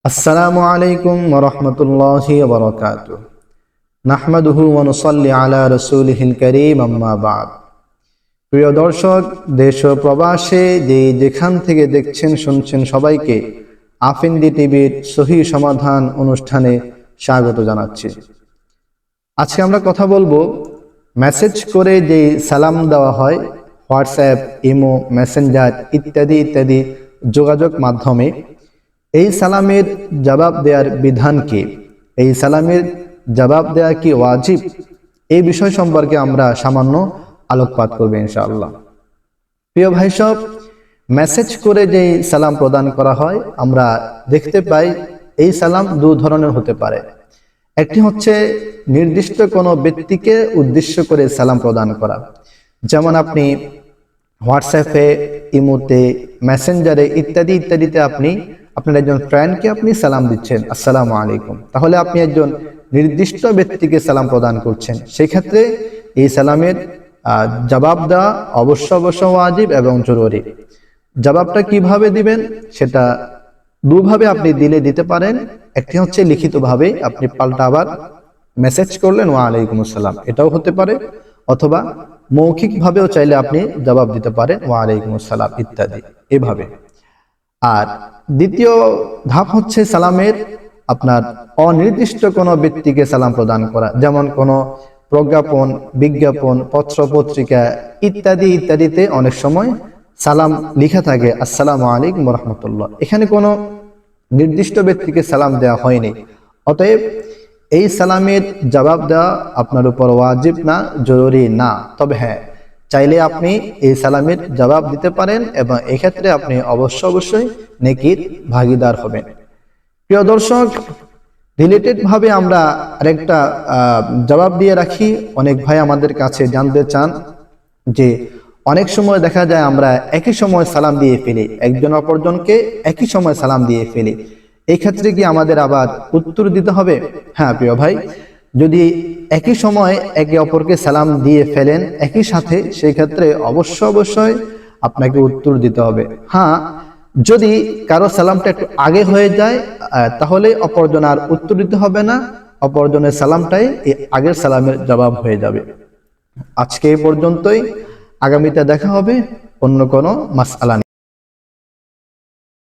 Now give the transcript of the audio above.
আসসালামু আলাইকুম ওয়া রাহমাতুল্লাহি ওয়া বারাকাতুহু নাহমাদুহু ওয়া নুসাল্লি আলা রাসূলিহিল কারীম আম্মা বা'দ। প্রিয় দর্শক, দেশ ও প্রবাসে যেখান থেকে দেখছেন শুনছেন সবাইকে আফিন্দি টিভির সহিহ সমাধান অনুষ্ঠানে স্বাগত জানাচ্ছি। আজকে আমরা কথা বলবো মেসেজ করে যে সালাম দেওয়া হয় হোয়াটসঅ্যাপ, ইমো, মেসেঞ্জার ইত্যাদি ইত্যাদি যোগাযোগ মাধ্যমে, এই সালামের জবাব দেওয়ার বিধান কি, এই সালামের জবাব দেওয়া কি ওয়াজিব, এই বিষয় সম্পর্কে আমরা সামান্য আলোকপাত করব ইনশাআল্লাহ। প্রিয় ভাই সব, মেসেজ করে যে সালাম প্রদান করা হয় আমরা দেখতে পাই এই সালাম দু ধরনের হতে পারে। একটি হচ্ছে নির্দিষ্ট কোনো ব্যক্তিকে উদ্দেশ্য করে সালাম প্রদান করা, যেমন আপনি হোয়াটসঅ্যাপে, ইমোতে, মেসেঞ্জারে ইত্যাদি ইত্যাদিতে আপনার একজন ফ্রেন্ডকে আপনি সালাম দিচ্ছেন, আসসালামু আলাইকুম, তাহলে আপনি একজন নির্দিষ্ট ব্যক্তিকে সালাম প্রদান করছেন। সেই ক্ষেত্রে এই সালামের জবাব দেওয়া অবশ্য ওয়াজিব এবং জরুরি। জবাবটা কিভাবে দিবেন সেটা দুভাবে আপনি দিতে পারেন। একটি হচ্ছে লিখিতভাবে, আপনি পাল্টা আবার মেসেজ করলেন ওয়া আলাইকুম আসসালাম, এটাও হতে পারে, অথবা মৌখিকভাবেও চাইলে আপনি জবাব দিতে পারেন ওয়া আলাইকুম আসসালাম ইত্যাদি এভাবে। আর দ্বিতীয় ধাপ হচ্ছে সালামের আপনার অনির্দিষ্ট কোনো ব্যক্তিকে সালাম প্রদান করা, যেমন কোনো প্রজ্ঞাপন, বিজ্ঞাপন, পত্র পত্রিকা ইত্যাদি ইত্যাদিতে অনেক সময় সালাম লেখা থাকে আসসালামু আলাইকুম ওয়া রাহমাতুল্লাহ, এখানে কোনো নির্দিষ্ট ব্যক্তিকে সালাম দেওয়া হয়নি। অতএব এই সালামের জবাব দেওয়া আপনার উপর ওয়াজিব না, জরুরি না। তবে হ্যাঁ, চাইলে আপনি এই সালামের জবাব দিতে পারেন এবং এক্ষেত্রে আপনি অবশ্যই নেকির ভাগীদার হবেন। প্রিয় দর্শক, রিলেটেড ভাবে আমরা আরেকটা জবাব দিয়ে রাখি। অনেক ভাই আমাদের কাছে জানতে চান যে অনেক সময় দেখা যায় আমরা একই সময় সালাম দিয়ে ফেলি, একজন অপরজনকে একই সময় সালাম দিয়ে ফেলি, এই ক্ষেত্রে কি আমাদের আবার উত্তর দিতে হবে? হ্যাঁ প্রিয় ভাই, যদি একই সময় একে অপরকে সালাম দিয়ে ফেলেন একই সাথে, সেই ক্ষেত্রে অবশ্যই আপনাকে উত্তর দিতে হবে। হ্যাঁ, যদি কারো সালামটা একটু আগে হয়ে যায় তাহলে অপরজন আর উত্তর দিতে হবে না, অপরজনের সালামটাই এই আগের সালামের জবাব হয়ে যাবে। আজকে এই পর্যন্তই, আগামীতে দেখা হবে অন্য কোনো মাসআলা নিয়ে।